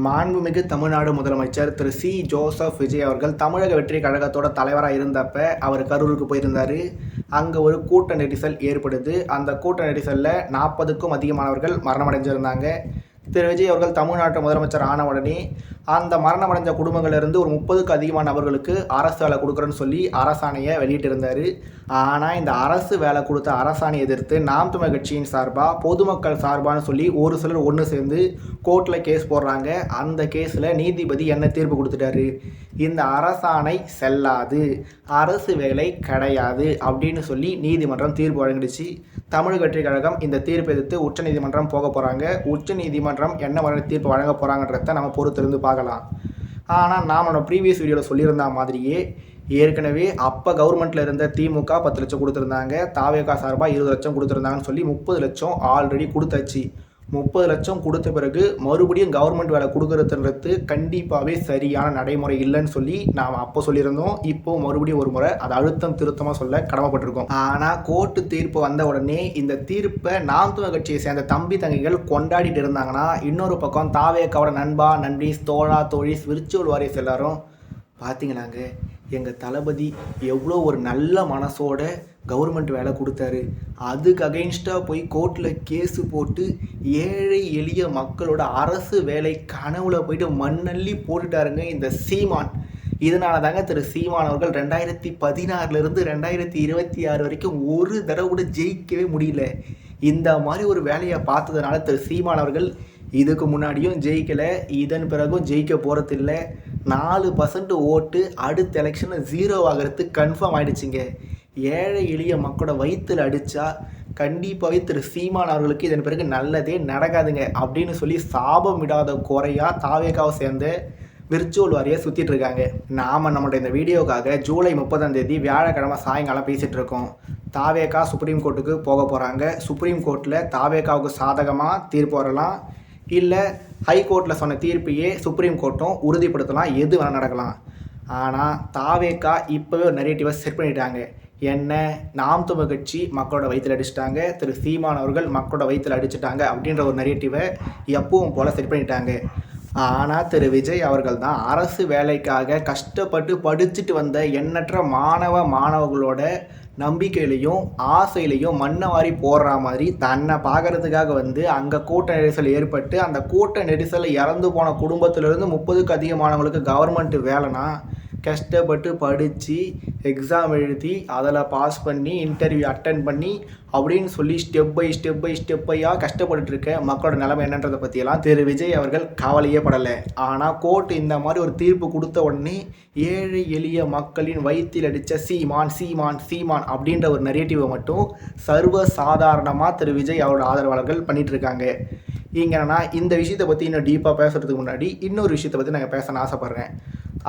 மாண்புமிகு தமிழ்நாடு முதலமைச்சர் திரு C. Joseph Vijay அவர்கள் தமிழக வெற்றி கழகத்தோட தலைவராக இருந்தப்ப அவர் கரூருக்கு போயிருந்தார். அங்கே ஒரு கூட்ட நெரிசல் ஏற்படுது. அந்த கூட்ட நெரிசலில் 40க்கும் அதிகமானவர்கள் மரணமடைஞ்சிருந்தாங்க. திரு விஜய் அவர்கள் தமிழ்நாட்டு முதலமைச்சர் ஆன உடனே அந்த மரணமடைஞ்ச குடும்பங்களிலிருந்து ஒரு 30க்கு அதிகமான நபர்களுக்கு அரசு வேலை கொடுக்குறேன்னு சொல்லி அரசாணையை வெளியிட்டிருந்தார். ஆனால் இந்த அரசு வேலை கொடுத்த அரசாணையை எதிர்த்து நாம் தமிழர் கட்சியின் சார்பாக பொதுமக்கள் சார்பான்னு சொல்லி ஒரு சிலர் ஒன்று சேர்ந்து கோர்ட்டில் கேஸ் போடுறாங்க. அந்த கேஸில் நீதிபதி என்ன தீர்ப்பு கொடுத்துட்டாரு? இந்த அரசாணை செல்லாது, அரசு வேலை கிடையாது அப்படின்னு சொல்லி நீதிமன்றம் தீர்ப்பு வழங்கிடுச்சு. தமிழக வெற்றி கழகம் இந்த தீர்ப்பை எதிர்த்து உச்சநீதிமன்றம் போக போகிறாங்க. உச்சநீதிமன்றம் என்ன மாதிரி தீர்ப்பு வழங்க போகிறாங்கன்றத நம்ம பொறுத்திருந்து பார்க்கலாம். ஆனால் நாம் நம்ம ப்ரீவியஸ் வீடியோவில் சொல்லியிருந்த மாதிரியே ஏற்கனவே அப்போ கவர்மெண்ட்டில் இருந்த திமுக 10 லட்சம் கொடுத்துருந்தாங்க, தாவேகா சார்பாக 20 லட்சம் கொடுத்துருந்தாங்கன்னு சொல்லி 30 லட்சம் ஆல்ரெடி கொடுத்தாச்சு. 30 லட்சம் கொடுத்த பிறகு மறுபடியும் கவர்மெண்ட் வேலை கொடுக்குறதுன்றது கண்டிப்பாகவே சரியான நடைமுறை இல்லைன்னு சொல்லி நாம் அப்போ சொல்லியிருந்தோம். இப்போ மறுபடியும் ஒரு முறை அதை அழுத்தம் திருத்தமாக சொல்ல கடமைப்பட்டிருக்கோம். ஆனால் கோர்ட்டு தீர்ப்பு வந்த உடனே இந்த தீர்ப்பை நாம் தமிழர் கட்சியை சேர்ந்த தம்பி தங்கைகள் கொண்டாடிட்டு இருந்தாங்கன்னா, இன்னொரு பக்கம் தாவேக்காவோட நண்பா நண்பீஸ் தோழா தோழிஸ் விர்ச்சுவல் வாரியர்ஸ் எல்லாரும் பார்த்தீங்களாங்க, எங்கள் தளபதி எவ்வளோ ஒரு நல்ல மனசோட கவர்மெண்ட் வேலை கொடுத்தாரு, அதுக்கு அகெயின்ஸ்டாக போய் கோர்ட்டில் கேஸு போட்டு ஏழை எளிய மக்களோட அரசு வேலை கனவுல போயிட்டு மண்ணள்ளி போட்டுட்டாருங்க இந்த சீமான். இதனால தாங்க திரு சீமான் அவர்கள் 2016 2026 வரைக்கும் ஒரு தடவை கூட ஜெயிக்கவே முடியல. இந்த மாதிரி ஒரு வேலையை பார்த்ததுனால திரு சீமான் அவர்கள் இதுக்கு முன்னாடியும் ஜெயிக்கலை, இதன் பிறகும் ஜெயிக்க போகிறதில்ல. 4% ஓட்டு அடுத்த எலெக்ஷனில் 0 ஆகிறது கன்ஃபார்ம் ஆகிடுச்சிங்க. ஏழை எளிய மக்களோட வயிற்றில் அடித்தா கண்டிப்பாகவே திரு சீமான் அவர்களுக்கு இதன் பிறகு நல்லதே நடக்காதுங்க அப்படின்னு சொல்லி சாபம் விடாத குறையாக தாவேக்காவை சேர்ந்த விர்ச்சுவல் வாரியை சுற்றிட்டு இருக்காங்க. நாம் நம்மளோட இந்த வீடியோக்காக ஜூலை 30 வியாழக்கிழமை சாயங்காலம் பேசிகிட்டு இருக்கோம். தாவேக்கா சுப்ரீம் கோர்ட்டுக்கு போக போகிறாங்க. சுப்ரீம் கோர்ட்டில் தாவேக்காவுக்கு சாதகமாக தீர்ப்பு வரலாம், இல்லை ஹைகோர்ட்டில் சொன்ன தீர்ப்பையே சுப்ரீம் கோர்ட்டும் உறுதிப்படுத்தலாம், எது வேணால் நடக்கலாம். ஆனால் தாவேக்கா இப்போவே ஒரு நெரேட்டிவை செட் பண்ணிட்டாங்க. என்ன, நாம் தமிழர் கட்சி மக்களோட வயிற்றில் அடிச்சிட்டாங்க, திரு சீமான் அவர்கள் மக்களோட வயிற்றில் அடிச்சிட்டாங்க அப்படின்ற ஒரு நெரேட்டிவை எப்பவும் போல் செட் பண்ணிட்டாங்க. ஆனால் திரு விஜய் அவர்கள் தான் அரசு வேலைக்காக கஷ்டப்பட்டு படிச்சுட்டு வந்த எண்ணற்ற மாணவர்களோட நம்பிக்கையிலையும் ஆசையிலையும் மண்ணை வாரி போடுற மாதிரி தன்னை பார்க்கறதுக்காக வந்து அங்கே கூட்ட நெரிசல் ஏற்பட்டு அந்த கூட்ட நெரிசலில் இறந்து போன குடும்பத்திலிருந்து 30க்கு அதிகமானவங்களுக்கு கவர்மெண்ட் வேலைனா கஷ்டப்பட்டு படித்து எக்ஸாம் எழுதி அதில் பாஸ் பண்ணி இன்டர்வியூ அட்டன் பண்ணி அப்படின்னு சொல்லி ஸ்டெப் பை ஸ்டெப்பையாக கஷ்டப்பட்டுருக்க மக்களோட நிலைமை என்னன்றதை பற்றியெல்லாம் திரு விஜய் அவர்கள் கவலையே படலை. ஆனால் கோர்ட் இந்த மாதிரி ஒரு தீர்ப்பு கொடுத்த உடனே ஏழை எளிய மக்களின் வயிற்றில் அடித்த சீமான் சீமான் சீமான் அப்படின்ற ஒரு நெரேட்டிவை மட்டும் சர்வ சாதாரணமாக திரு விஜய் அவரோட ஆதரவாளர்கள் பண்ணிகிட்டு இருக்காங்க. இங்கே என்னன்னா, இந்த விஷயத்தை பற்றி இன்னும் டீப்பாக பேசுகிறதுக்கு முன்னாடி இன்னொரு விஷயத்தை பற்றி நாங்கள் பேச ஆசைப்பட்றேன்.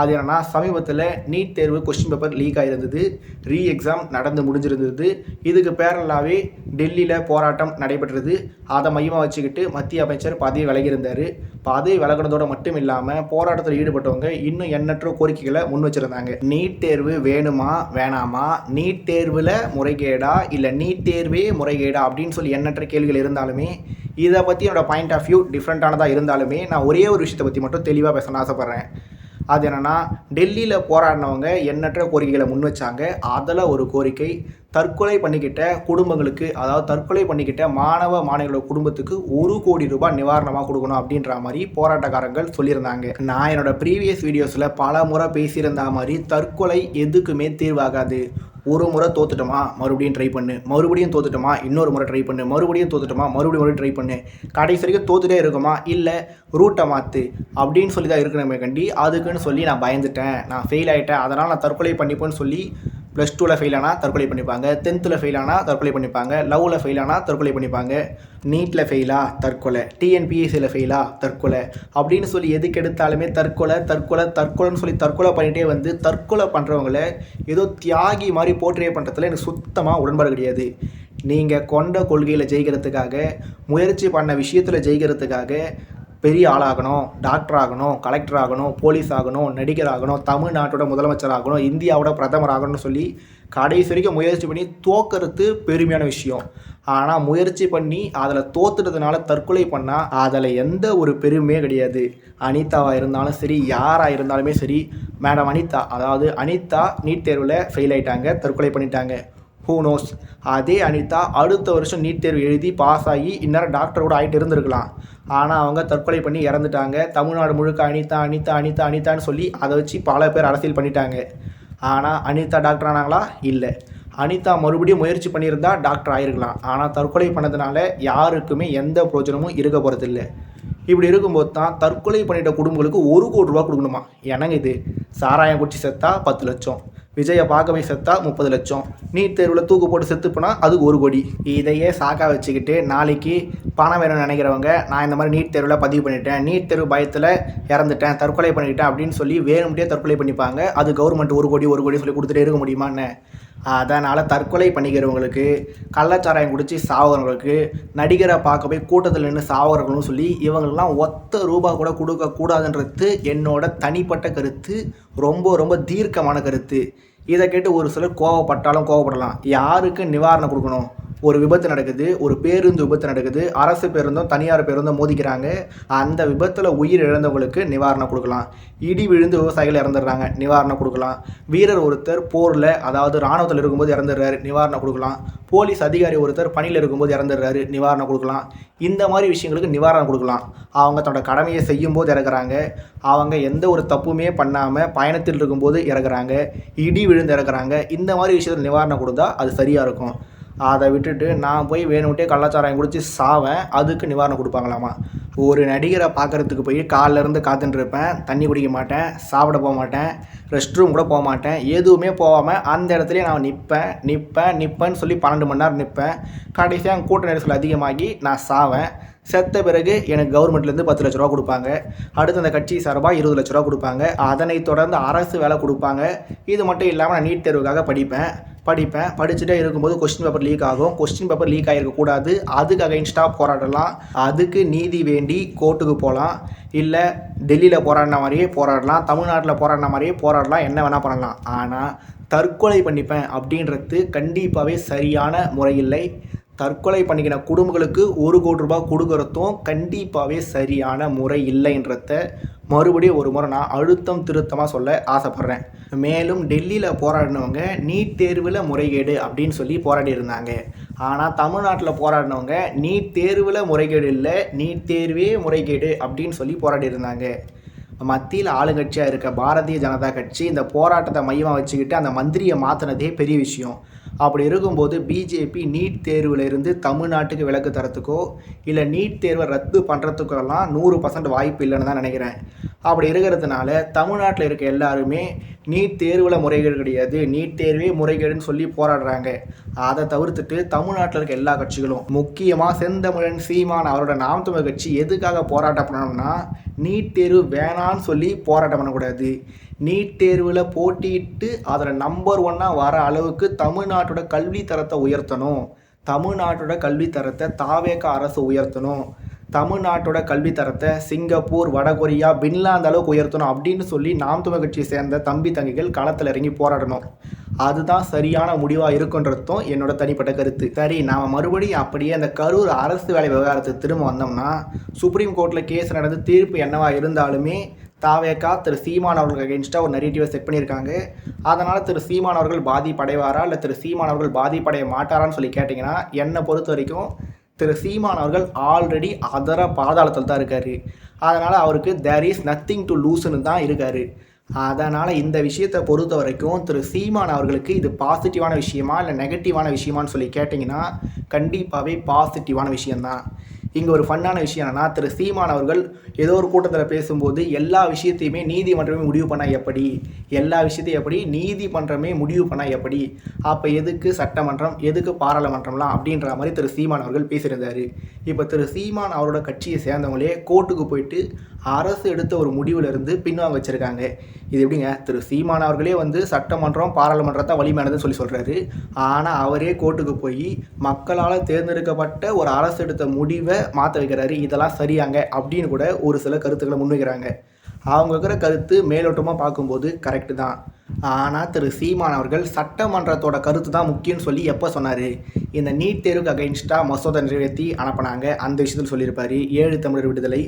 அது என்னென்னா, சமீபத்தில் நீட் தேர்வு கொஸ்டின் பேப்பர் லீக் ஆகிருந்தது, ரீ எக்ஸாம் நடந்து முடிஞ்சிருந்தது. இதுக்கு பேரலாகவே டெல்லியில் போராட்டம் நடைபெற்றது. அதை மையமாக வச்சுக்கிட்டு மத்திய அமைச்சர் பதவி விலகியிருந்தார். பதவி விலகினதோடு மட்டும் இல்லாமல் போராட்டத்தில் ஈடுபட்டவங்க இன்னும் எண்ணற்ற கோரிக்கைகளை முன் வச்சுருந்தாங்க. நீட் தேர்வு வேணுமா வேணாமா, நீட் தேர்வில் முறைகேடா இல்லை நீட் தேர்வே முறைகேடா அப்படின்னு சொல்லி எண்ணற்ற கேள்விகள் இருந்தாலுமே, இதை பற்றி என்னோடய பாயிண்ட் ஆஃப் வியூ டிஃப்ரெண்ட்டானதாக இருந்தாலுமே நான் ஒரே ஒரு விஷயத்தை பற்றி மட்டும் தெளிவாக பேச ஆசைப்பட்றேன். அது என்னென்னா, டெல்லியில் போராடினவங்க எண்ணற்ற கோரிக்கைகளை முன் வச்சாங்க. அதில் ஒரு கோரிக்கை தற்கொலை பண்ணிக்கிட்ட குடும்பங்களுக்கு, அதாவது தற்கொலை பண்ணிக்கிட்ட மாணவிகளோட குடும்பத்துக்கு 1 கோடி ரூபாய் நிவாரணமாக கொடுக்கணும் அப்படின்ற மாதிரி போராட்டக்காரர்கள் சொல்லியிருந்தாங்க. நான் என்னோடய ப்ரீவியஸ் வீடியோஸில் பல முறை பேசியிருந்த மாதிரி தற்கொலை எதுக்குமே தீர்வாகாது. ஒரு முறை தோத்துட்டோமா மறுபடியும் ட்ரை பண்ணு, மறுபடியும் தோத்துட்டோமா இன்னொரு முறை ட்ரை பண்ணு, மறுபடியும் தோத்துட்டோமா மறுபடியும் ட்ரை பண்ணு, கடைசி வரைக்கும் தோத்துட்டே இருக்குமா இல்லை ரூட்டை மாற்று அப்படின்னு சொல்லி தான் இருக்கணுமே கண்டி. அதுக்குன்னு சொல்லி நான் பயந்துட்டேன், நான் ஃபெயில் ஆகிட்டேன், அதனால் நான் தற்கொலை பண்ணிப்பேன்னு சொல்லி +2ல் ஃபெயில் ஆனால் தற்கொலை பண்ணிப்பாங்க, 10th ஃபெயில் ஆனால் தற்கொலை பண்ணிப்பாங்க, லவ்வில் ஃபெயில் ஆனால் தற்கொலை பண்ணிப்பாங்க, நீட்டில் ஃபெயிலா தற்கொலை, டிஎன்பிஎஸ்சியில் ஃபெயிலா தற்கொலை அப்படின்னு சொல்லி எதுக்கு எடுத்தாலுமே தற்கொலைன்னு சொல்லி தற்கொலை பண்ணிகிட்டே வந்து தற்கொலை பண்ணுறவங்கள ஏதோ தியாகி மாதிரி போர்ட்ரே பண்ணுறதுல எனக்கு சுத்தமாக உடன்பாடு கிடையாது. நீங்கள் கொண்ட கொள்கையில் ஜெயிக்கிறதுக்காக, முயற்சி பண்ண விஷயத்தில் ஜெயிக்கிறதுக்காக பெரிய ஆளாகணும், டாக்டர் ஆகணும், கலெக்டர் ஆகணும், போலீஸ் ஆகணும், நடிகர் ஆகணும், தமிழ்நாட்டோட முதலமைச்சர் ஆகணும், இந்தியாவோட பிரதமர் ஆகணும்னு சொல்லி கடைசி வரைக்கும் முயற்சி பண்ணி தோக்கிறது பெருமையான விஷயம். ஆனால் முயற்சி பண்ணி அதில் தோத்துட்டதுனால தற்கொலை பண்ணால் அதில் எந்த ஒரு பெருமையே கிடையாது. அனிதாவாக இருந்தாலும் சரி, யாராக இருந்தாலுமே சரி, மேடம் அனிதா, அதாவது அனிதா நீட் தேர்வில் ஃபெயில் ஆகிட்டாங்க, தற்கொலை பண்ணிட்டாங்க. ஹூ நோஸ், அதே அனிதா அடுத்த வருஷம் நீட் தேர்வு எழுதி பாஸ் ஆகி இந்நேரம் டாக்டர் கூட ஆகிட்டு இருந்திருக்கலாம். ஆனால் அவங்க தற்கொலை பண்ணி இறந்துட்டாங்க. தமிழ்நாடு முழுக்க அனிதா அனிதா அனிதா அனிதான்னு சொல்லி அதை வச்சு பல பேர் அரசியல் பண்ணிட்டாங்க. ஆனால் அனிதா டாக்டர் ஆனாங்களா? இல்லை. அனிதா மறுபடியும் முயற்சி பண்ணியிருந்தா டாக்டர் ஆகிருக்கலாம். ஆனால் தற்கொலை பண்ணதுனால யாருக்குமே எந்த பிரயோஜனமும் இருக்க போகிறதில்ல. இப்படி இருக்கும்போது தான் தற்கொலை பண்ணிட்ட குடும்பங்களுக்கு 1 கோடி ரூபா கொடுக்கணுமா? என்னங்க இது? சாராயம் குடிச்சு செத்தா 10 லட்சம், விஜயை பார்க்கவே செத்தா 30 லட்சம், நீட் தேர்வில் தூக்கு போட்டு செத்து போனால் அதுக்கு 1 கோடி. இதையே சாக்கா வச்சுக்கிட்டு நாளைக்கு பணம் வேணும்னு நினைக்கிறவங்க, நான் இந்த மாதிரி நீட் தேர்வில் பதிவு பண்ணிட்டேன், நீட் தேர்வு பயத்தில் இறந்துட்டேன், தற்கொலை பண்ணிக்கிட்டேன் அப்படின்னு சொல்லி வேணும்ட்டே தற்கொலை பண்ணிப்பாங்க. அது கவர்மெண்ட் 1 கோடி 1 கோடி சொல்லி கொடுத்துட்டே இருக்க முடியுமான்னு? அதனால் தற்கொலை பண்ணிக்கிறவங்களுக்கு, கள்ளச்சாராயம் குடித்து சாவுறவங்களுக்கு, நடிகரை பார்க்க போய் கூட்டத்தில் நின்று சாவுறவங்களும் சொல்லி இவங்களெலாம் ஒத்த ரூபா கூட கொடுக்கக்கூடாதுன்றது என்னோட தனிப்பட்ட கருத்து. ரொம்ப ரொம்ப தீர்க்கமான கருத்து. இதை கேட்டு ஒரு சிலர் கோவப்பட்டாலும் கோவப்படலாம். யாருக்கு நிவாரணம் கொடுக்கணும்? ஒரு விபத்து நடக்குது, ஒரு பேருந்து விபத்து நடக்குது, அரசு பேருந்தும் தனியார் பேருந்தும் மோதிக்கிறாங்க. அந்த விபத்தில் உயிர் இழந்தவங்களுக்கு நிவாரணம் கொடுக்கலாம். இடி விழுந்து விவசாயிகள் இறந்துடுறாங்க, நிவாரணம் கொடுக்கலாம். வீரர் ஒருத்தர் போரில், அதாவது இராணுவத்தில் இருக்கும்போது இறந்துடுறாரு, நிவாரணம் கொடுக்கலாம். போலீஸ் அதிகாரி ஒருத்தர் பணியில் இருக்கும்போது இறந்துடுறாரு, நிவாரணம் கொடுக்கலாம். இந்த மாதிரி விஷயங்களுக்கு நிவாரணம் கொடுக்கலாம். அவங்க தன்னோட கடமையை செய்யும்போது இறக்குறாங்க, அவங்க எந்த ஒரு தப்புமே பண்ணாமல் பயணத்தில் இருக்கும்போது இறக்குறாங்க, இடி விழுந்து இறக்குறாங்க. இந்த மாதிரி விஷயத்தில் நிவாரணம் கொடுத்தா அது சரியாக இருக்கும். அதை விட்டுட்டு நான் போய் வேணும்ட்டே கள்ளச்சாராயம் குடித்து சாவேன், அதுக்கு நிவாரணம் கொடுப்பாங்களாமா? ஒரு நடிகரை பார்க்குறதுக்கு போய் காலிலேருந்து காத்துட்டு இருப்பேன், தண்ணி குடிக்க மாட்டேன், சாப்பிட போக மாட்டேன், ரெஸ்ட் ரூம் கூட போக மாட்டேன், எதுவுமே போகாமல் அந்த இடத்துலையே நான் நிற்பேன்னு சொல்லி 12 மணி நேரம் நிற்பேன். கடைசியாக கூட்ட நெரிசல் அதிகமாகி நான் சாவேன். செத்த பிறகு எனக்கு கவர்மெண்ட்லேருந்து 10 லட்ச ரூபா கொடுப்பாங்க. அடுத்து அந்த கட்சி சார்பாக 20 லட்ச ரூபா கொடுப்பாங்க. அதனை தொடர்ந்து அரசு வேலை கொடுப்பாங்க. இது மட்டும் இல்லாமல் நான் நீட் தேர்வுக்காக படிச்சுட்டே இருக்கும்போது கொஸ்டின் பேப்பர் லீக் ஆகும். கொஸ்டின் பேப்பர் லீக் ஆகிருக்கக்கூடாது, அதுக்கு அகைன்ஸ்டாக போராடலாம். அதுக்கு நீதி வேண்டி கோர்ட்டுக்கு போகலாம். இல்லை டெல்லியில் போராடின மாதிரியே போராடலாம், தமிழ்நாட்டில் போராடின மாதிரியே போராடலாம், என்ன வேணால் பண்ணலாம். ஆனால் தற்கொலை பண்ணிப்பேன் அப்படின்றது கண்டிப்பாகவே சரியான முறையில்லை. தற்கொலை பண்ணிக்கிற குடும்பங்களுக்கு 1 கோடி ரூபாய் கொடுக்குறதும் கண்டிப்பாகவே சரியான முறை இல்லைன்றத மறுபடியும் ஒரு முறை நான் அழுத்தம் திருத்தமாக சொல்ல ஆசைப்பட்றேன். மேலும் டெல்லியில் போராடினவங்க நீட் தேர்வில் முறைகேடு அப்படின்னு சொல்லி போராடி இருந்தாங்க. ஆனால் தமிழ்நாட்டில் போராடினவங்க நீட் தேர்வில் முறைகேடு இல்லை, நீட் தேர்வே முறைகேடு அப்படின்னு சொல்லி போராடி இருந்தாங்க. மத்தியில் ஆளுங்கட்சியாக இருக்க பாரதிய ஜனதா கட்சி இந்த போராட்டத்தை மையமாக வச்சுக்கிட்டு அந்த மந்திரியை மாற்றினதே பெரிய விஷயம். அப்படி இருக்கும்போது பிஜேபி நீட் தேர்வில் இருந்து தமிழ்நாட்டுக்கு விலக்கு தரத்துக்கோ இல்லை நீட் தேர்வை ரத்து பண்ணுறதுக்கெல்லாம் 100% வாய்ப்பு இல்லைன்னு தான் நினைக்கிறேன். அப்படி இருக்கிறதுனால தமிழ்நாட்டில் இருக்க எல்லாருமே நீட் தேர்வில் முறைகேடு கிடையாது, நீட் தேர்வே முறைகேடுன்னு சொல்லி போராடுறாங்க. அதை தவிர்த்துட்டு தமிழ்நாட்டில் இருக்க எல்லா கட்சிகளும், முக்கியமாக செந்தமிழன் சீமான் அவரோட நாம் தமிழர் கட்சி எதுக்காக போராட்டம் பண்ணணும்னா, நீட் தேர்வு வேணான்னு சொல்லி போராட்டம் பண்ணக்கூடாது. நீட் தேர்வில் போட்டியிட்டு அதில் நம்பர் 1 வர அளவுக்கு தமிழ்நாட்டோட கல்வி தரத்தை உயர்த்தணும். தமிழ்நாட்டோட கல்வி தரத்தை தாவேக அரசு உயர்த்தணும். தமிழ்நாட்டோட கல்வி தரத்தை சிங்கப்பூர், வடகொரியா, பின்லாந்து அளவுக்கு உயர்த்தணும் அப்படின்னு சொல்லி நாம் தமிழர் கட்சியை சேர்ந்த தம்பி தங்கைகள் களத்தில் இறங்கி போராடணும். அதுதான் சரியான முடிவாக இருக்குன்றதும் என்னோட தனிப்பட்ட கருத்து. சரி, நாம் மறுபடியும் அப்படியே அந்த கரூர் அரசு வேலை விவகாரத்துக்கு திரும்ப வந்தோம்னா, சுப்ரீம் கோர்ட்டில் கேஸ் நடந்து தீர்ப்பு என்னவா இருந்தாலுமே தாவேகா திரு சீமான் அவர்களுக்கு அகெயின்ஸ்டாக ஒரு நெரேட்டிவை செட் பண்ணியிருக்காங்க. அதனால் திரு சீமான் அவர்கள் பாதிப்படைவாரா இல்லை திரு சீமான் அவர்கள் பாதிப்படைய மாட்டாரான்னு சொல்லி கேட்டிங்கன்னா, என்னை பொறுத்த வரைக்கும் திரு சீமான் அவர்கள் ஆல்ரெடி பாதாளத்தில் தான் இருக்கார். அதனால் அவருக்கு தேர் இஸ் நத்திங் டு லூஸ்ன்னு தான் இருக்கார். அதனால் இந்த விஷயத்தை பொறுத்த வரைக்கும் திரு சீமான் அவர்களுக்கு இது பாசிட்டிவான விஷயமா இல்லை நெகட்டிவான விஷயமானு சொல்லி கேட்டிங்கன்னா, கண்டிப்பாகவே பாசிட்டிவான விஷயந்தான். இங்கே ஒரு ஃபன்னான விஷயம் என்னென்னா, திரு சீமான் அவர்கள் ஏதோ ஒரு கூட்டத்தில் பேசும்போது எல்லா விஷயத்தையுமே நீதிமன்றமே முடிவு பண்ணால் எப்படி, எல்லா விஷயத்தையும் எப்படி நீதிமன்றமே முடிவு பண்ணால் எப்படி, அப்போ எதுக்கு சட்டமன்றம், எதுக்கு பாராளுமன்றம்லாம் அப்படின்ற மாதிரி திரு சீமான் அவர்கள் பேசியிருந்தார். இப்போ திரு சீமான் அவரோட கட்சியை சேர்ந்தவங்களே கோர்ட்டுக்கு போயிட்டு அரசு எடுத்த ஒரு முடிவிலிருந்து பின்வாங்க வச்சுருக்காங்க. இது எப்படிங்க? திரு சீமான் அவர்களே சட்டமன்றம் பாராளுமன்றத்தை வலிமையானதுன்னு சொல்லி சொல்கிறாரு. ஆனால் அவரே கோர்ட்டுக்கு போய் மக்களால் தேர்ந்தெடுக்கப்பட்ட ஒரு அரசு எடுத்த முடிவை மாற்ற வைக்கிறாரு, இதெல்லாம் சரியாங்க அப்படின்னு கூட ஒரு சில கருத்துக்களை முன்வைக்கிறாங்க. அவங்க இருக்கிற கருத்து மேலோட்டமாக பார்க்கும்போது கரெக்டு தான். ஆனால் திரு சீமான் அவர்கள் சட்டமன்றத்தோட கருத்து தான் முக்கியம்னு சொல்லி எப்போ சொன்னார்? இந்த நீட் தேர்வுக்கு அகைன்ஸ்டாக மசோதா நிறைவேற்றி அனுப்பினாங்க, அந்த விஷயத்தில் சொல்லியிருப்பார். 7 தமிழர் விடுதலை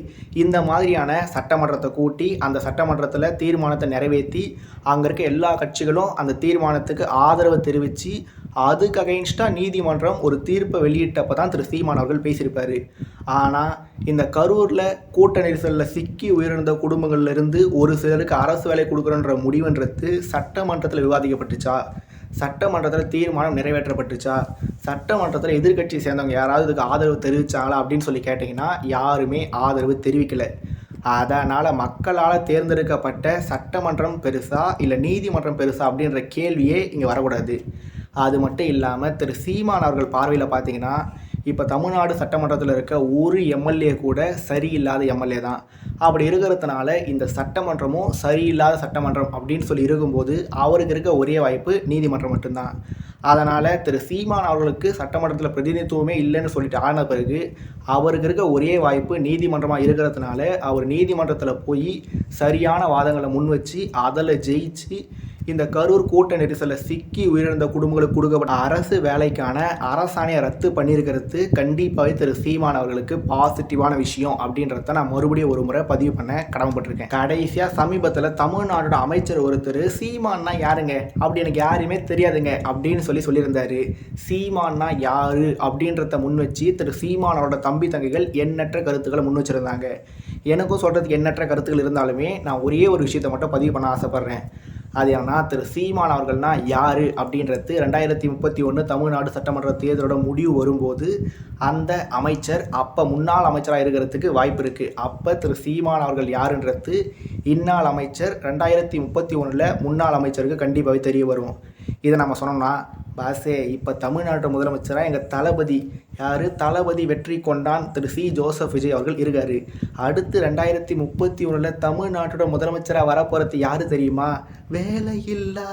இந்த மாதிரியான சட்டமன்றத்தை கூட்டி அந்த சட்டமன்றத்தில் தீர்மானத்தை நிறைவேற்றி அங்கே இருக்க எல்லா கட்சிகளும் அந்த தீர்மானத்துக்கு ஆதரவு தெரிவித்து அதுக்கு அகைன்ஸ்டாக நீதிமன்றம் ஒரு தீர்ப்பை வெளியிட்டப்போ தான் திரு சீமான் அவர்கள் பேசியிருப்பார். ஆனால் இந்த கரூரில் கூட்ட நெரிசலில் சிக்கி உயிரிழந்த குடும்பங்கள்லேருந்து ஒரு சிலருக்கு அரசு வேலை கொடுக்குறன்ற முடிவுன்றது சட்டமன்றத்தில் விவாதிக்கப்பட்டுச்சா? சட்டமன்றத்தில் தீர்மானம் நிறைவேற்றப்பட்டுச்சா? சட்டமன்றத்தில் எதிர்கட்சி சேர்ந்தவங்க யாராவது இதுக்கு ஆதரவு தெரிவித்தாங்களா அப்படின்னு சொல்லி கேட்டிங்கன்னா யாருமே ஆதரவு தெரிவிக்கலை. அதனால் மக்களால் தேர்ந்தெடுக்கப்பட்ட சட்டமன்றம் பெருசா இல்லை நீதிமன்றம் பெருசா அப்படின்ற கேள்வியே இங்கே வரக்கூடாது. அது மட்டும் இல்லாமல் திரு சீமான் அவர்கள் பார்வையில் பார்த்தீங்கன்னா இப்போ தமிழ்நாடு சட்டமன்றத்தில் இருக்க ஒரு எம்எல்ஏ கூட சரியில்லாத எம்எல்ஏ தான். அப்படி இருக்கிறதுனால இந்த சட்டமன்றமும் சரியில்லாத சட்டமன்றம் அப்படின்னு சொல்லி இருக்கும்போது அவருக்கு இருக்க ஒரே வாய்ப்பு நீதிமன்றம் மட்டும்தான். அதனால் திரு சீமான் அவர்களுக்கு சட்டமன்றத்தில் பிரதிநிதித்துவமே இல்லைன்னு சொல்லிட்டு ஆன பிறகு அவருக்கு இருக்க ஒரே வாய்ப்பு நீதிமன்றமாக இருக்கிறதுனால அவர் நீதிமன்றத்தில் போய் சரியான வாதங்களை முன் வச்சு அதில் ஜெயிச்சு இந்த கரூர் கூட்ட நெரிசலில் சிக்கி உயிரிழந்த குடும்பங்களுக்கு கொடுக்கப்பட்ட அரசு வேலைக்கான அரசாணையை ரத்து பண்ணியிருக்கிறது கண்டிப்பாகவே திரு சீமான் அவர்களுக்கு பாசிட்டிவான விஷயம் அப்படின்றத நான் மறுபடியும் ஒரு முறை பதிவு பண்ண கடமைப்பட்டிருக்கேன். கடைசியாக சமீபத்தில் தமிழ்நாடோட அமைச்சர் ஒருத்தர் சீமான்னா யாருங்க அப்படி எனக்கு யாருமே தெரியாதுங்க அப்படின்னு சொல்லியிருந்தாரு. சீமான்னா யாரு அப்படின்றத முன் வச்சு திரு சீமான் அவரோட தம்பி தங்கைகள் எண்ணற்ற கருத்துக்களை முன் வச்சுருந்தாங்க. எனக்கும் சொல்கிறதுக்கு எண்ணற்ற கருத்துக்கள் இருந்தாலுமே நான் ஒரே ஒரு விஷயத்தை மட்டும் பதிவு பண்ண ஆசைப்பட்றேன். அது ஏன்னா திரு சீமான் அவர்கள்னா யார் அப்படின்றது 2031 தமிழ்நாடு சட்டமன்ற தேர்தலோட முடிவு வரும்போது அந்த அமைச்சர் அப்போ முன்னாள் அமைச்சராக இருக்கிறதுக்கு வாய்ப்பு இருக்குது. அப்போ திரு சீமான் அவர்கள் யாருன்றது இந்நாள் அமைச்சர் 2031 முன்னாள் அமைச்சருக்கு கண்டிப்பாகவே தெரிய வரும். இதை நம்ம சொன்னோம்னா பாசே இப்போ தமிழ்நாட்டு முதலமைச்சராக எங்கள் தளபதி யார்? தளபதி வெற்றி கொண்டான் திரு சி ஜோசப் விஜய் அவர்கள் இருக்கார். அடுத்து 2031 தமிழ்நாட்டோட முதலமைச்சராக வரப்போகிறது யார் தெரியுமா? வேலையில்லா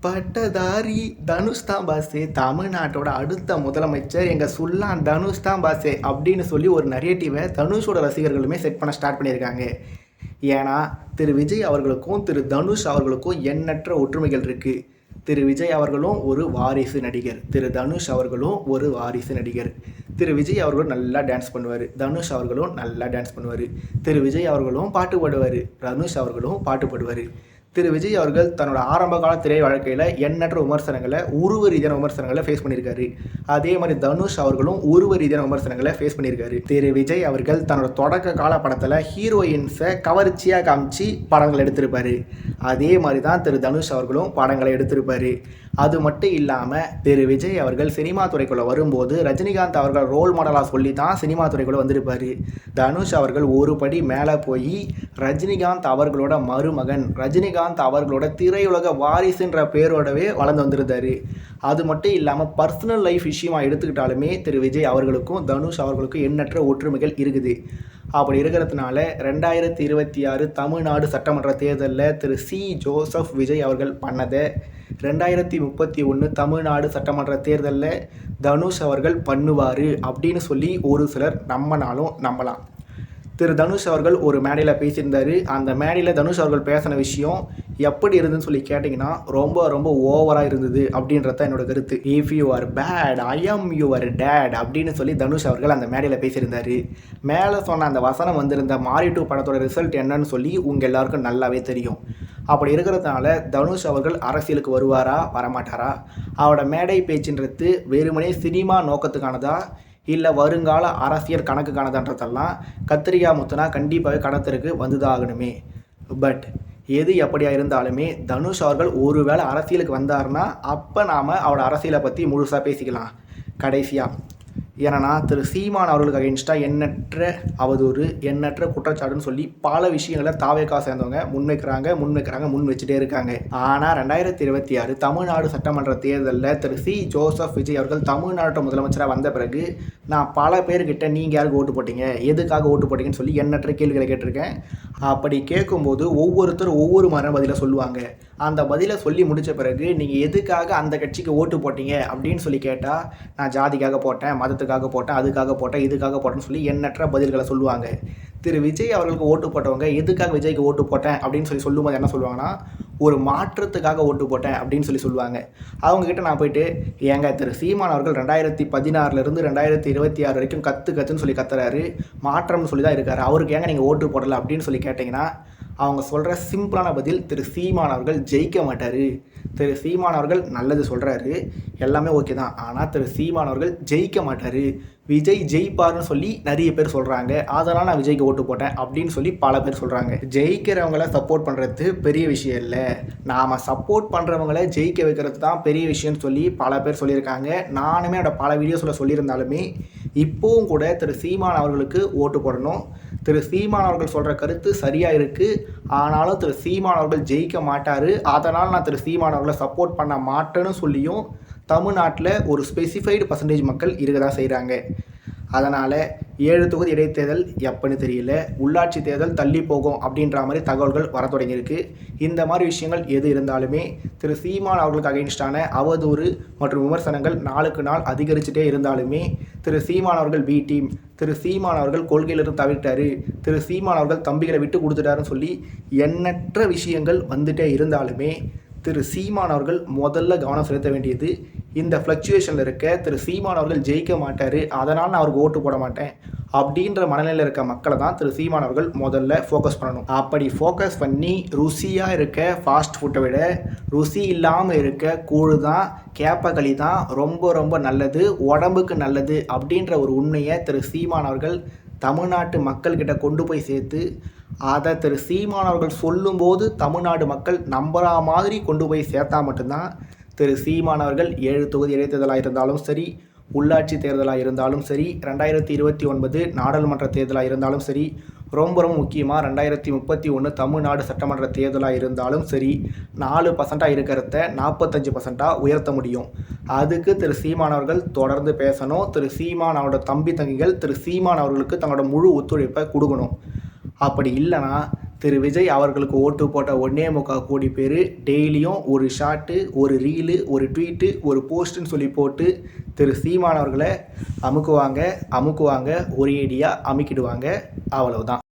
பட்டதாரி தனுஷ் தான் பாசே. தமிழ்நாட்டோட அடுத்த முதலமைச்சர் எங்கள் சுல்லான் தனுஷ் தான் பாசே அப்படின்னு சொல்லி ஒரு நரேட்டிவை தனுஷோட ரசிகர்களுமே செட் பண்ண ஸ்டார்ட் பண்ணியிருக்காங்க. ஏன்னா திரு விஜய் அவர்களுக்கும் திரு தனுஷ் அவர்களுக்கும் எண்ணற்ற ஒற்றுமைகள் இருக்குது. திரு விஜய் அவர்களும் ஒரு வாரிசு நடிகர், திரு தனுஷ் அவர்களும் ஒரு வாரிசு நடிகர். திரு விஜய் அவர்களும் நல்லா டான்ஸ் பண்ணுவார், தனுஷ் அவர்களும் நல்லா டான்ஸ் பண்ணுவார். திரு விஜய் அவர்களும் பாட்டு பாடுவார், தனுஷ் அவர்களும் பாட்டு பாடுவார். திரு விஜய் அவர்கள் தன்னோட ஆரம்ப கால திரை வாழ்க்கையில் எண்ணற்ற விமர்சனங்களை உருவ ரீதியான விமர்சனங்களை ஃபேஸ் பண்ணியிருக்காரு. அதே மாதிரி தனுஷ் அவர்களும் உருவ ரீதியான விமர்சனங்களை ஃபேஸ் பண்ணியிருக்காரு. திரு விஜய் அவர்கள் தன்னோட தொடக்க கால படத்தில் ஹீரோயின்ஸை கவர்ச்சியாக காமிச்சு படங்கள் எடுத்திருப்பார். அதே மாதிரி தான் திரு தனுஷ் அவர்களும் படங்களை எடுத்திருப்பார். அது மட்டும் இல்லாமல் திரு விஜய் அவர்கள் சினிமா துறைக்குள்ளே வரும்போது ரஜினிகாந்த் அவர்கள் ரோல் மாடலாக சொல்லி தான் சினிமா துறைக்குள்ளே வந்திருப்பார். தனுஷ் அவர்கள் ஒரு படி மேலே போய் ரஜினிகாந்த் அவர்களோட மருமகன், ரஜினிகாந்த் அவர்களோட திரையுலக வாரிசுன்ற பேரோடவே வளர்ந்து வந்திருந்தார். அது மட்டும் இல்லாமல் பர்சனல் லைஃப் விஷயமாக எடுத்துக்கிட்டாலுமே திரு விஜய் அவர்களுக்கும் தனுஷ் அவர்களுக்கும் எண்ணற்ற ஒற்றுமைகள் இருக்குது. அப்படி இருக்கிறதுனால 2026 தமிழ்நாடு சட்டமன்ற தேர்தலில் திரு சி ஜோசப் விஜய் அவர்கள் பண்ணதை 2031 தமிழ்நாடு சட்டமன்ற தேர்தலில் தனுஷ் அவர்கள் பண்ணுவார் அப்படின்னு சொல்லி ஒரு சிலர் நம்பினாலும் நம்பலாம். திரு தனுஷ் அவர்கள் ஒரு மேடையில் பேசியிருந்தார். அந்த மேடையில் தனுஷ் அவர்கள் பேசின விஷயம் எப்படி இருந்துன்னு சொல்லி கேட்டிங்கன்னா ரொம்ப ஓவராக இருந்தது அப்படின்றத என்னோட கருத்து. If you are bad I am your date அப்படின்னு சொல்லி தனுஷ் அவர்கள் அந்த மேடையில் பேசியிருந்தார். மேலே சொன்ன அந்த வசனம் வந்திருந்த மாரி 2 படத்தோட ரிசல்ட் என்னன்னு சொல்லி உங்கள் எல்லாருக்கும் நல்லாவே தெரியும். அப்படி இருக்கிறதுனால தனுஷ் அவர்கள் அரசியலுக்கு வருவாரா வரமாட்டாரா? அவரோட மேடை பேச்சுன்றது வெறுமனே சினிமா நோக்கத்துக்கானதா இல்லை வருங்கால அரசியல் கணக்குக்கானதான்றதெல்லாம் கத்திரிக்காய் முத்துனா கண்டிப்பாகவே கடத்திற்கு வந்துதான் ஆகணுமே. பட் எது எப்படியா இருந்தாலுமே தனுஷ் அவர்கள் ஒருவேளை அரசியலுக்கு வந்தார்னா அப்போ நாம் அவரோட அரசியலை பற்றி முழுசாக பேசிக்கலாம். கடைசியாக ஏன்னா திரு சீமான் அவர்களுக்கு அகைன்ஸ்டாக எண்ணற்ற அவதூறு எண்ணற்ற குற்றச்சாட்டுன்னு சொல்லி பல விஷயங்களை தாவேக்கா சேர்ந்தவங்க முன் வச்சுட்டே இருக்காங்க. ஆனால் 2026 தமிழ்நாடு சட்டமன்ற தேர்தலில் திரு சி ஜோசப் விஜய் அவர்கள் தமிழ்நாட்டு முதலமைச்சராக வந்த பிறகு நான் பல பேர்கிட்ட நீங்கள் யாருக்கு ஓட்டு போட்டீங்க, எதுக்காக ஓட்டு போட்டீங்கன்னு சொல்லி எண்ணற்ற கேள்விகளை கேட்டிருக்கேன். அப்படி கேட்கும்போது ஒவ்வொருத்தரும் ஒவ்வொரு மாதிரி பதிலை சொல்லுவாங்க. அந்த பதிலை சொல்லி முடித்த பிறகு நீங்கள் எதுக்காக அந்த கட்சிக்கு ஓட்டு போட்டீங்க அப்படின்னு சொல்லி கேட்டால் நான் ஜாதிக்காக போட்டேன், மதத்தை மாற்றத்துக்காக போட்டேன், அதுக்காக போட்டேன், இதுக்காக போட்டேன்னு சொல்லி எண்ணற்ற பதில்களை சொல்லுவாங்க. திரு விஜய் அவர்களுக்கு ஓட்டு போட்டவங்க எதுக்காக விஜய்க்கு ஓட்டு போட்டேன் அப்படின்னு சொல்லும்போது என்ன சொல்லுவாங்கன்னா, ஒரு மாற்றத்துக்காக ஓட்டு போட்டேன் அப்படின்னு சொல்லுவாங்க. அவங்கக்கிட்ட நான் போயிட்டு, ஏங்க திரு சீமான் அவர்கள் 2016 2026 வரைக்கும் கத்துன்னு சொல்லி கத்துறாரு, மாற்றம்னு சொல்லி தான் இருக்காரு, அவருக்கு ஏங்க நீங்கள் ஓட்டு போடலை அப்படின்னு சொல்லி கேட்டிங்கன்னா, அவங்க சொல்கிற சிம்பிளான பதில், திரு சீமான் அவர்கள் ஜெயிக்க மாட்டார். திரு சீமான் அவர்கள் நல்லது சொல்கிறாரு, எல்லாமே ஓகே தான். ஆனால் திரு சீமான் அவர்கள் ஜெயிக்க மாட்டார். விஜய் ஜெயிப்பார்னு சொல்லி நிறைய பேர் சொல்கிறாங்க, அதனால் நான் விஜய்க்கு ஓட்டு போட்டேன் அப்படின்னு சொல்லி பல பேர் சொல்கிறாங்க. ஜெயிக்கிறவங்கள சப்போர்ட் பண்ணுறது பெரிய விஷயம் இல்லை, நாம் சப்போர்ட் பண்ணுறவங்கள ஜெயிக்க வைக்கிறது தான் பெரிய விஷயம்னு சொல்லி பல பேர் சொல்லியிருக்காங்க. நானுமே என்னோட பல வீடியோஸில் சொல்லியிருந்தாலுமே இப்போவும் கூட திரு சீமான் அவர்களுக்கு ஓட்டு போடணும். திரு சீமான் அவர்கள் சொல்கிற கருத்து சரியாக இருக்குது, ஆனாலும் திரு சீமான் அவர்கள் ஜெயிக்க மாட்டார், அதனால் நான் திரு சீமான் அவர்களை சப்போர்ட் பண்ண மாட்டேன்னு சொல்லியும் தமிழ்நாட்டில் ஒரு ஸ்பெசிஃபைடு பர்சன்டேஜ் மக்கள் இருக்க தான் செய்கிறாங்க. அதனால் 7 தொகுதி இடைத்தேர்தல் எப்போன்னு தெரியல, உள்ளாட்சி தேர்தல் தள்ளி போகும் அப்படின்ற மாதிரி தகவல்கள் வர தொடங்கியிருக்கு. இந்த மாதிரி விஷயங்கள் எது இருந்தாலுமே திரு சீமான் அவர்களுக்கு அகைன்ஸ்டான அவதூறு மற்றும் விமர்சனங்கள் நாளுக்கு நாள் அதிகரிச்சுட்டே இருந்தாலுமே, திரு சீமான் அவர்கள் பி டீம், திரு சீமான் அவர்கள் கொள்கையிலிருந்து தவிர்த்தாரு, திரு சீமான் அவர்கள் தம்பிகளை விட்டு கொடுத்துட்டாருன்னு சொல்லி எண்ணற்ற விஷயங்கள் வந்துட்டே இருந்தாலுமே, திரு சீமான் அவர்கள் முதல்ல கவனம் செலுத்த வேண்டியது, இந்த ஃப்ளக்சுவேஷனில் இருக்க திரு சீமான் அவர்கள் ஜெயிக்க மாட்டார், அதனால் நான் அவருக்கு ஓட்டு போட மாட்டேன் அப்படின்ற மனநிலையில் இருக்க மக்களை தான் திரு சீமான் அவர்கள் முதல்ல ஃபோக்கஸ் பண்ணணும். அப்படி ஃபோக்கஸ் பண்ணி ருசியாக இருக்க ஃபாஸ்ட் ஃபுட்டை விட ருசி இல்லாமல் இருக்க கூழு தான், கேப்பக்களி தான் ரொம்ப ரொம்ப நல்லது, உடம்புக்கு நல்லது அப்படின்ற ஒரு உண்மையை திரு சீமான் அவர்கள் தமிழ்நாட்டு மக்கள்கிட்ட கொண்டு போய் சேர்த்து, அதை திரு சீமான் அவர்கள் சொல்லும்போது தமிழ்நாடு மக்கள் நம்புகிற மாதிரி கொண்டு போய் சேர்த்தா மட்டும்தான் திரு சீமான் அவர்கள் 7 தொகுதி இடைத்தேர்தலாக இருந்தாலும் சரி, உள்ளாட்சி தேர்தலாக இருந்தாலும் சரி, 2029 நாடாளுமன்ற தேர்தலாக இருந்தாலும் சரி, ரொம்ப ரொம்ப முக்கியமாக 2031 தமிழ்நாடு சட்டமன்ற தேர்தலாக இருந்தாலும் சரி, 4% இருக்கிறத 45% உயர்த்த முடியும். அதுக்கு திரு சீமான் அவர்கள் தொடர்ந்து பேசணும். திரு சீமான் அவரோட தம்பி தங்கிகள் திரு சீமான் அவர்களுக்கு தங்களோட முழு ஒத்துழைப்பை கொடுக்கணும். அப்படி இல்லைனா திரு விஜய் அவர்களுக்கு ஓட்டு போட்ட 1.25 கோடி பேர் டெய்லியும் ஒரு ஷார்ட்டு, ஒரு ரீலு, ஒரு ட்வீட்டு, ஒரு போஸ்ட்டுன்னு சொல்லி போட்டு திரு சீமான் அவர்களை அமுக்குவாங்க, ஒரேடியாக அமுக்கிடுவாங்க. அவ்வளவுதான்.